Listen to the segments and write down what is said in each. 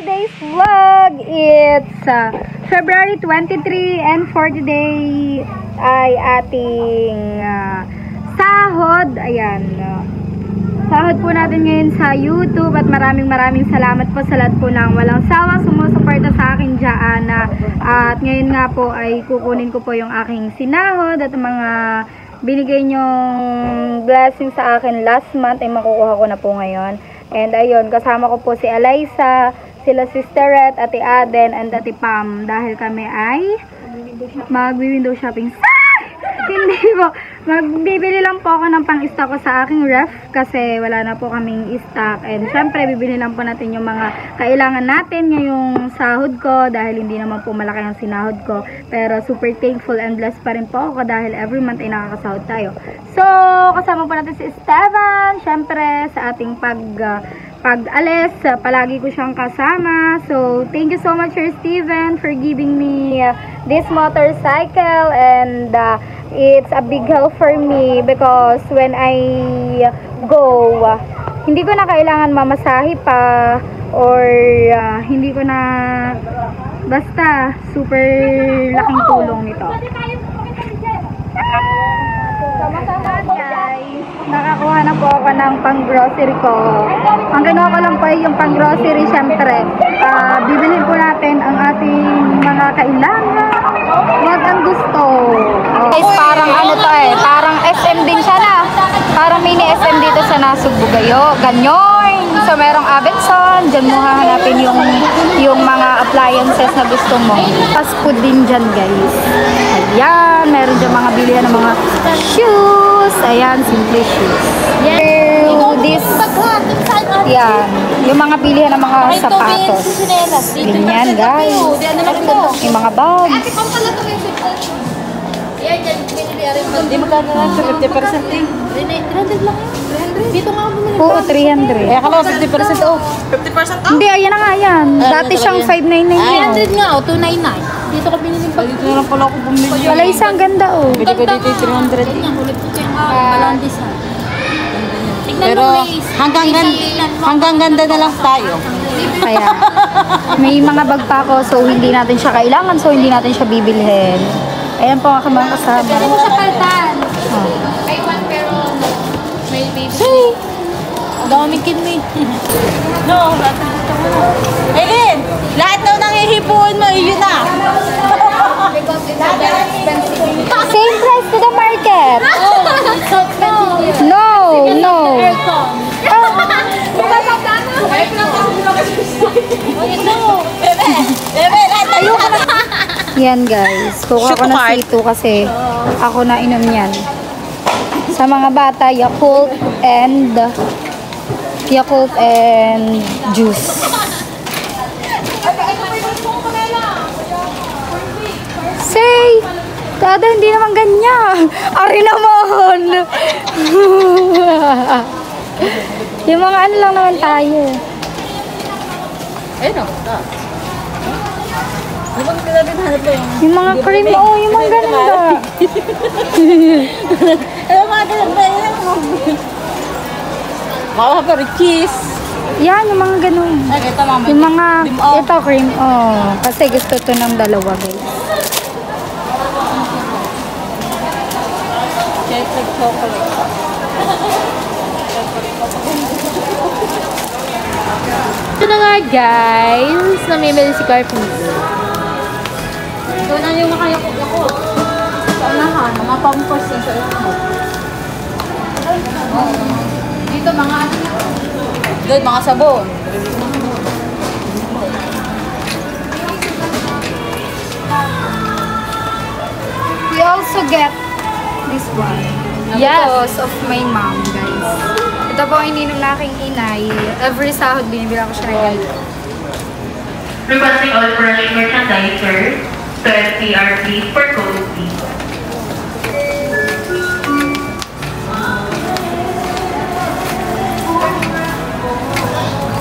today's vlog. It's February 23 and for today ay ating sahod. Ayan. Sahod po natin ngayon sa YouTube at maraming salamat po sa lahat po ng walang sawa sumusuporta sa akin dyan. At ngayon nga po ay kukunin ko po yung aking sinahod at mga binigay nyong blessing sa akin last month ay makukuha ko na po ngayon. And ayun, kasama ko po si Eliza, sila Sister Red, Ate Aden, and Ate Pam. Dahil kami ay mag-window shopping. Hindi po. Magbibili lang po ako ng pang-stock ko sa aking ref kasi wala na po kaming stock. And syempre, bibili lang po natin yung mga kailangan natin ngayong sahod ko dahil hindi naman po malaki ang sinahod ko. Pero super thankful and blessed pa rin po ako dahil every month ay nakakasahod tayo. So, kasama po natin si Esteban. Syempre, sa ating pag-alis, palagi ko siyang kasama. So, thank you so much, Sir Steven, for giving me this motorcycle. And it's a big help for me because when I go, hindi ko na kailangan mamasahe pa or hindi ko na, basta super laking tulong nito. Guys, nakakuha na po ako ng pang-grocery ko. Ang ginawa ko lang po ay yung pang-grocery, syempre. Bibilhin po natin ang ating mga kailangan. Wag ang gusto. Guys, parang ano to parang SM din siya na. Parang mini SM dito sa Nasugbugayo. Ganyan. So, merong Abetson. Diyan mo hahanapin yung mga appliances na gusto mo. Fast food din dyan, guys. Ayan. Meron dyan mga bilihan ng mga shoes. Ayan, simple shoes. This, yan. Yung mga bilihan ng mga sapatos. Ganyan, guys. Yung mga bags. Hindi magkano lang sa 50% eh. 300 lang yun. 300? Dito nga ako bumili. Oo, 300. Kaya ka lang 50% off. 50% off? Hindi, ayan na nga yan. Dati siyang 599. 300 nga o 299. Dito ka binili pa. Dito na lang pala ako bumili. Wala isang ganda oh. Pwede ko dito 300 eh. Malandis ha. Pero hanggang ganda na lang tayo. Kaya may mga bag pa ako so hindi natin siya kailangan, so hindi natin siya bibilhin. Ayan po ang mga kasama. Pwede mo siya paltan. I want pero may baby. Hey! Daming kinmi. No, Eileen! Lahat daw nang ihipuin mo, yun na. Same price to the market. No. Yan guys, kuha ko na C2 kasi ako na inom yan. Sa mga bata, Yakult and juice. Say, Dada, hindi naman ganyan. Ari naman. Yung mga ano lang naman tayo. Eh no, yung mga cream, yung mga ganun ba? Yung mga ganun ba? Mga parikis. Yan, yung mga ganun. Yung mga, ito cream, kasi gusto to ng dalawa guys. Chocolate. Ito na nga guys, namimili si Carpins. Ito na yung nakayakot ako. Sa unahan, mga pampers yan sa unahan. Dito mga ano na. Good, mga sabon. We also get this one. Yes. Because of my mom, guys. Ito po ang ininom na aking inay. Every sahod, binibila ko siya ng ganito. Requesting all fresh merchandise, sir. 12 PRP per code fee.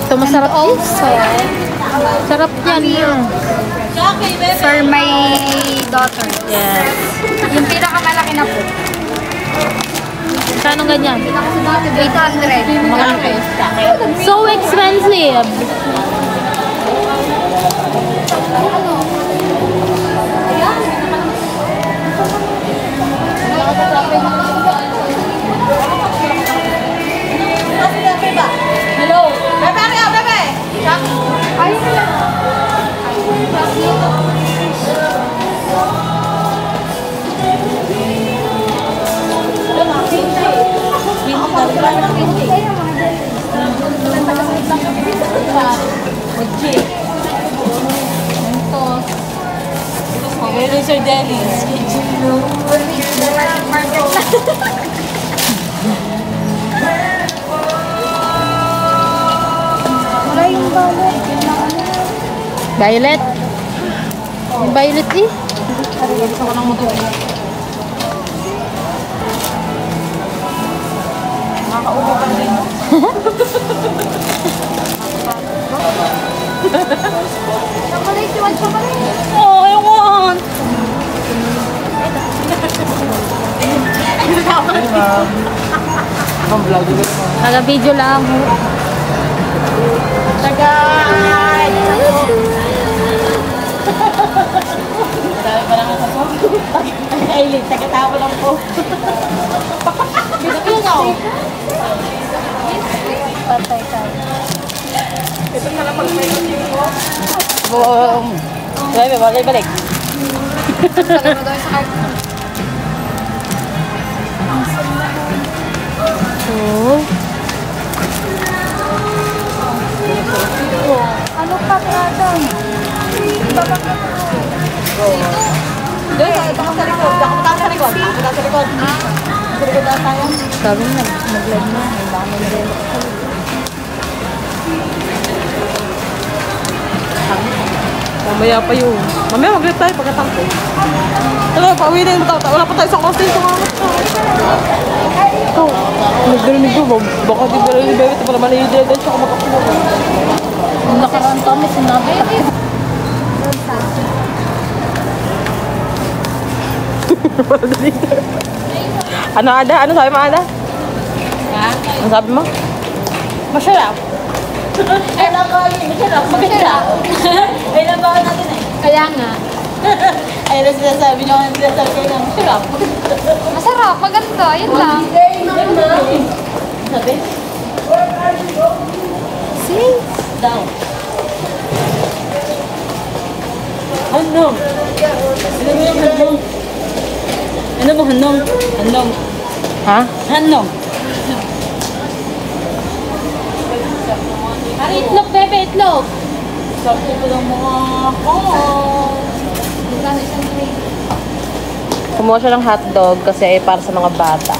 Ito masarap also. Sarap yan. For my daughter. Yes. Yung pinakamalaki na po. Kano ganyan? 800. So expensive. Hello. Bebe, ano yan, bebe? Ayun na lang. Meron Sir Dennis. Wala yung bawal. Violet. Yung Violet eh. Gusto ko ng motor. Nakakaubo pa rin. Chocolate, you want chocolate? Oh, I want. Taga-video lang. Tagay! Dami pa lang ako po. Aileen, taga-tawa lang po. Dito yun ako. Patay tayo. Ito na lang pag-pwede mo. Balik. Tagay mo daw sa card. Ano pa trata? Doon, ito ka sa likod. Ako punta sa likod. Sa likod na tayo. Sabi na, nag-live na. May baka may nag-live. Mamaya pa yun. Mamaya mag-live tayo pagkatapos. Ano, pauwi na yung wala pa tayo sa content. Ito, nagdarinig ko. Baka di ba rin ni Bebe ito para malihin din siya kumakakuha. Nung nakaraan kami, sinabi. Ano Ada? Ano sabi mo Ada? Ha? Ano sabi mo? Masarap. Ay, masarap. Maganda. Ay, nabahan natin eh. Kaya nga. Ay, na sinasabi niyo ang sinasabi kayo na masarap. Masarap, maganda. Yun lang. Sabi? See? Daw. Handong. Ano mo yung handong? Ano mo handong? Handong. Ha? Handong. Ari, itlog, bebe, itlog. Sakto ko lang mga Kumuha siya ng hotdog kasi para sa mga bata.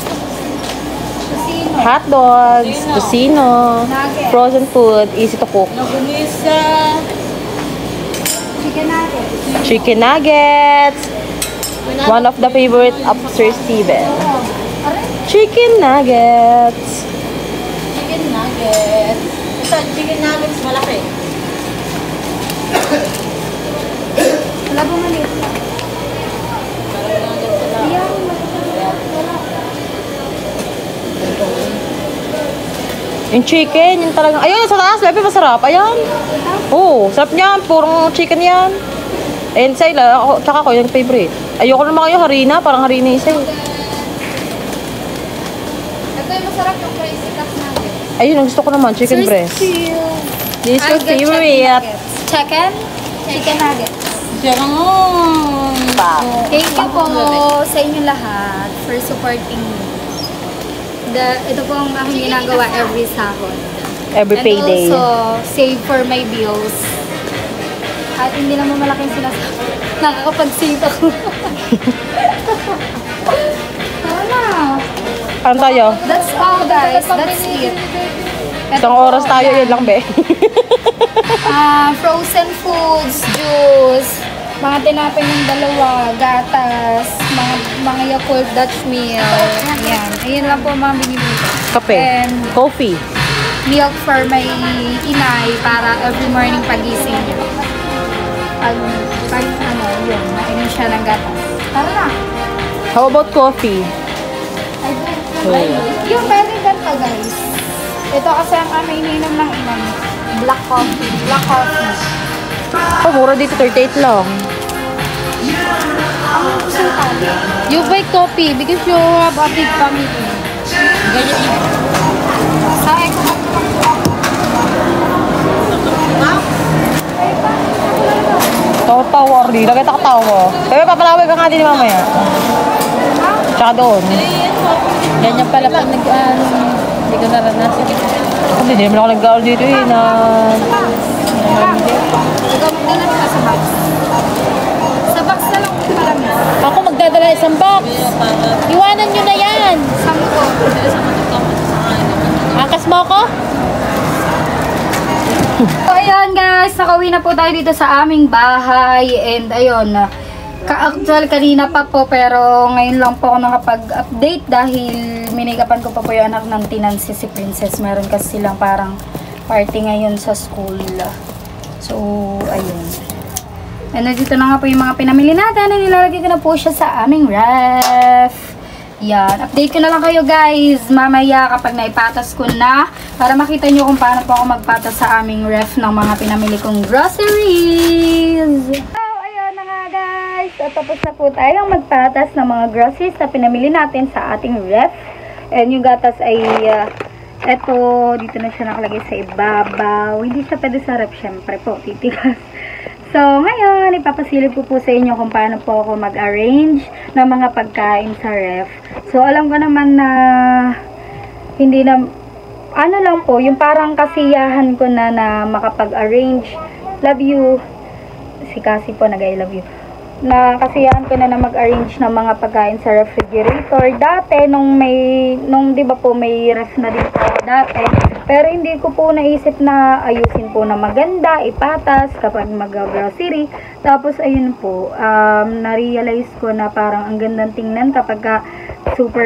Hotdogs, tusino, frozen food, easy to cook. Chicken nuggets. One of the favorite of Sir Steven. Chicken nuggets. Chicken nuggets. Ito, chicken nuggets malaki. Wala bang maliit lang? Ayan. Yung chicken, yung talagang... Ayun, sa taas, lepe, masarap. Ayan. Oo, sarap niyan. Purong chicken yan. And sa ila, ako, tsaka ako, yung favorite. Ayoko naman kayo, harina. Parang harina isa eh. Ito yung masarap yung crazy cut natin. Ayun, ang gusto ko naman, chicken breast. This is your favorite. Chicken? Chicken nuggets. Chicken Thank you po sa inyo lahat for supporting me. Ito po ang aking ginagawa every sahod. Every payday. And also, save for my bills. At hindi naman malaking sinasabi. Nakakapag-save ako. Tara na. Ano tayo? That's all guys. That's it. Isang oras tayo, yun lang, be. Frozen foods, juice, mga tinapay ng dalawa, gatas, mga Yakult Dutch meal. Ayan. Ayan lang po mga binibili ko. Kape. And Coffee. milk for my inay para every morning pagising niya. Pag yun, mainom siya ng gatas. Tara na. How about coffee? Yung pwede ganito guys. Ito kasi ang aming ininom ng inay. Black coffee. Oh, mura dito, 38 lang. You buy coffee because you have a big family. Ganyan yun. Sa eco Tawa, Arlie. Nakita ka tawa. Pero papalaway ka nga din mamaya. Tsaka doon. Ganyan pala pag hindi ko naranasan. Hindi naman ako nag-gaul dito eh. Magdala ka sa box. Sa box na lang marami. Ako magdadala isang box. Iwanan nyo na yan. Sampo. Angkas mo ako? So, ayun guys, nakauwi na po tayo dito sa aming bahay. And ayun, actual kanina pa po pero ngayon lang po ako nakapag-update dahil minikapan ko pa po yung anak ng tinansi si Princess. Meron kasi silang parang party ngayon sa school. So, ayun. And dito na nga po yung mga pinamili natin. And nilalagay ko na po siya sa aming ref. Yan. Update ko na lang kayo guys mamaya kapag naipatas ko na para makita nyo kung paano po ako magpatas sa aming ref ng mga pinamili kong groceries. So, ayun na nga guys. So, tapos na po tayong magpatas ng mga groceries na pinamili natin sa ating ref. And yung gatas ay eto, dito na siya nakalagay sa ibabaw. Hindi siya pwede sa ref, syempre po, titigas. So, ngayon, ipapasilip ko po sa inyo kung paano po ako mag-arrange ng mga pagkain sa ref. So, alam ko naman na hindi na, ano lang po, yung parang kasiyahan ko na makapag-arrange. Love you. Si Cassie po, nag-I love you. Na kasiyahan ko na mag-arrange ng mga pagkain sa refrigerator. Dati, nung di ba po, may ref na din po dati. Pero hindi ko po naisip na ayusin po na maganda, ipatas kapag mag-grocery. Tapos ayun po, na-realize ko na parang ang gandang tingnan kapag super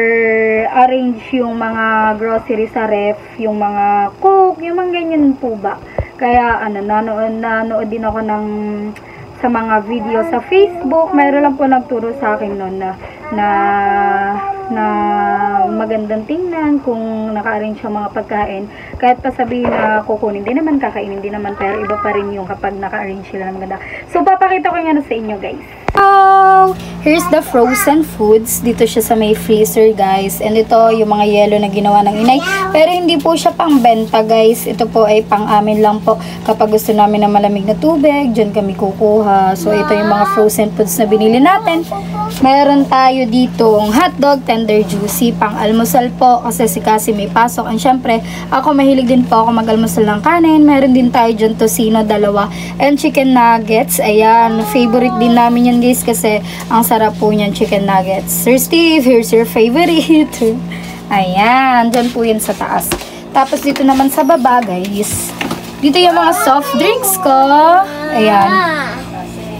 arrange yung mga grocery sa ref, yung mga coke, yung mga ganyan po ba. Kaya nanood din ako sa mga video sa Facebook. Mayroon lang po nagturo sa akin noon na magandang tingnan kung naka-arrange yung mga pagkain. Kahit pa sabihin na kukunin din naman, kakainin din naman, pero iba pa rin yung kapag naka-arrange sila ng maganda. So, papakita ko yung sa inyo, guys. Oh, here's the frozen foods. Dito siya sa may freezer, guys. And ito, yung mga yelo na ginawa ng inay. Pero hindi po siya pang benta, guys. Ito po ay pang amin lang po. Kapag gusto namin ng malamig na tubig, dyan kami kukuha. So, ito yung mga frozen foods na binili natin. Meron tayo dito hotdog, tender juicy, pang almusal po. Kasi si Cassie may pasok. And syempre, ako mahilig din po ako mag-almusal ng kanin. Meron din tayo dyan tocino, 2. And chicken nuggets. Ayan, favorite din namin yan, guys, kasi ang sarap po niyan, chicken nuggets. Sir Steve, here's your favorite. Ayan, dyan po yan sa taas. Tapos dito naman sa baba, guys, dito yung mga soft drinks ko. Ayan.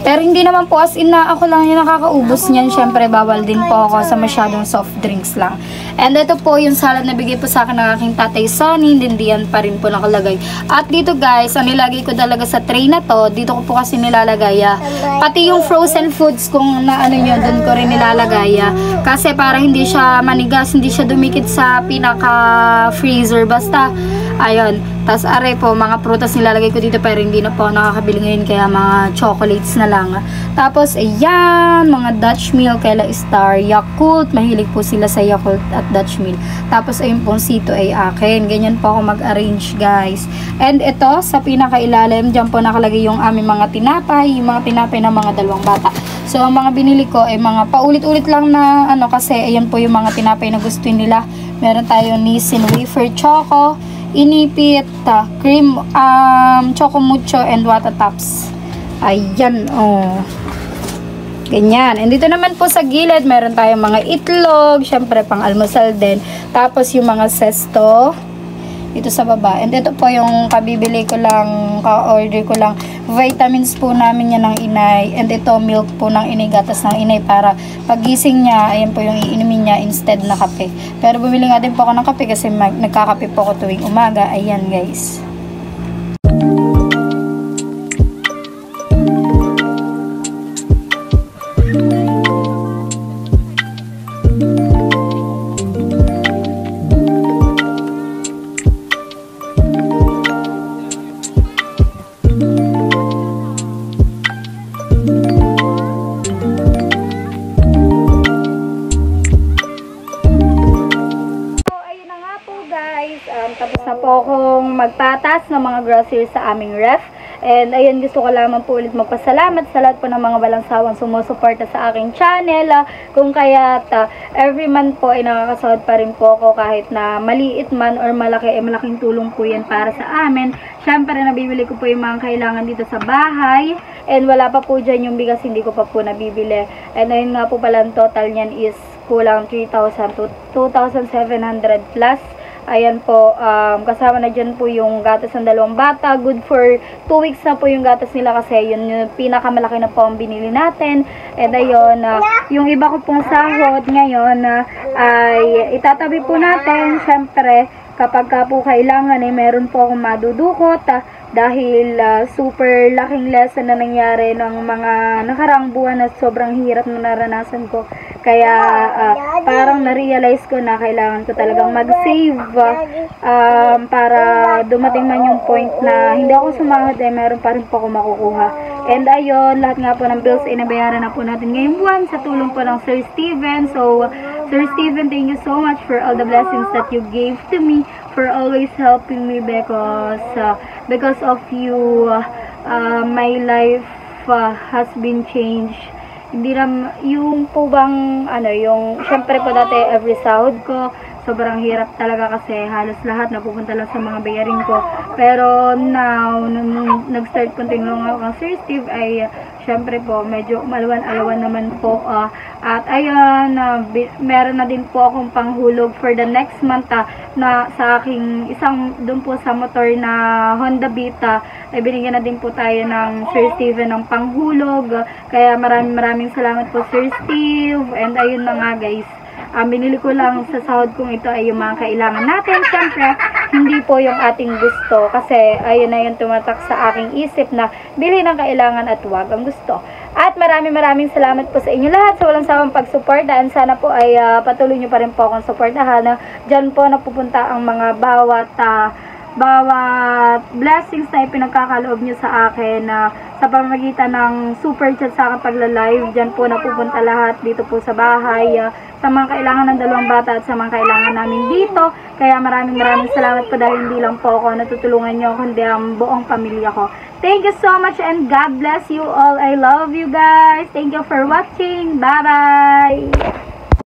Pero hindi naman po as in na ako lang yung nakakaubos niyan. Syempre, bawal din po ako sa masyadong soft drinks lang. And ito po yung salad na bigay po sa akin ng aking tatay Sonny. Hindi yan pa rin po nakalagay. At dito guys, ang nilagay ko talaga sa tray na to, dito ko po kasi nilalagay. Pati yung frozen foods kung naano nyo, dun ko rin nilalagay. Kasi para hindi siya manigas, hindi siya dumikit sa pinaka-freezer. Basta, ayun. Tapos are po, mga prutas nilalagay ko dito pero hindi na po nakakabili ngayon kaya mga chocolates na lang. Tapos ayan, mga Dutch Mill, Kela Star, Yakult. Mahilig po sila sa Yakult at Dutch Mill. Tapos ayun pong sito ay akin. Ganyan po ako mag-arrange, guys. And ito, sa pinakailalim, dyan po nakalagay yung aming mga tinapay. Yung mga tinapay ng mga 2 bata. So, ang mga binili ko ay mga paulit-ulit lang na kasi ayan po yung mga tinapay na gusto nila. Meron tayong Nissin Wafer Choco, Inipit, cream, choco mucho, and wata tops. Ayan, oh. Ganyan. And dito naman po sa gilid, meron tayong mga itlog, syempre pang almusal din. Tapos yung mga sesto, dito sa baba. And ito po yung kabibili ko lang, ka-order ko lang. Vitamins po namin yan ng inay. And ito, milk po ng inay, gatas ng inay para pagising niya, ayan po yung iinumin niya instead na kape. Pero bumili nga din po ako ng kape kasi nagkakape po ako tuwing umaga. Ayan, guys. mga groceries sa aming ref. And ayun, gusto ko lamang po ulit magpasalamat sa lahat po ng mga walang sawang sumusuporta sa aking channel. Kung kaya't every month po ay nakakasahod pa rin po ako kahit na maliit man or malaki, malaking tulong po yan para sa amin. Syempre, nabibili ko po yung mga kailangan dito sa bahay. And wala pa po dyan yung bigas, hindi ko pa po nabibili. And ayun nga po pala, ang total niyan is kulang 3,000 to 2,700 plus. Ayan po, kasama na dyan po yung gatas ng 2 bata. Good for 2 weeks na po yung gatas nila kasi yun yung pinakamalaki na po ang binili natin. And ayun, yung iba ko pong sahod ngayon ay itatabi po natin. Syempre, kapag ka po kailangan ay meron po akong madudukot dahil super laking lesson na nangyari ng mga nakaraang buwan na sobrang hirap na naranasan ko. Kaya parang na-realize ko na kailangan ko talagang mag-save para dumating man yung point na hindi ako sumahod ay meron pa rin po ako makukuha. And ayun, lahat nga po ng bills ay nabayaran na po natin ngayong buwan sa tulong po ng Sir Steven. So, Sir Steven, thank you so much for all the blessings that you gave to me, for always helping me because of you, my life has been changed. Hindi na, yung po bang, yung, syempre po dati every sahod ko, sobrang hirap talaga kasi halos lahat napupunta lang sa mga bayarin ko. Pero now, nung nag-start continue ako ng Sir Steve, ay syempre po, medyo umalawan-alawan naman po. At ayun, meron na din po akong panghulog for the next month na sa aking doon po sa motor na Honda Vita, ay binigyan na din po tayo ng Sir Steven ng panghulog. Kaya maraming salamat po Sir Steve. And ayun na nga guys, binili ko lang sa sahod kong ito ay yung mga kailangan natin. Siyempre, hindi po yung ating gusto. Kasi, ayun na yung tumatak sa aking isip na bili ng kailangan at wag ang gusto. At maraming salamat po sa inyo lahat sa walang sawang pagsuportahan. Sana po ay patuloy nyo pa rin po akong suportahan. Diyan po napupunta ang mga bawat blessings na ipinagkakaloob nyo sa akin sa pamamagitan ng super chat sa aking pagla-live. Diyan po napupunta lahat dito po sa bahay, sa mga kailangan ng 2 bata at sa mga kailangan namin dito. Kaya maraming salamat po dahil hindi lang po ako natutulungan nyo kundi ang buong pamilya ko. Thank you so much and God bless you all. I love you guys. Thank you for watching. Bye bye.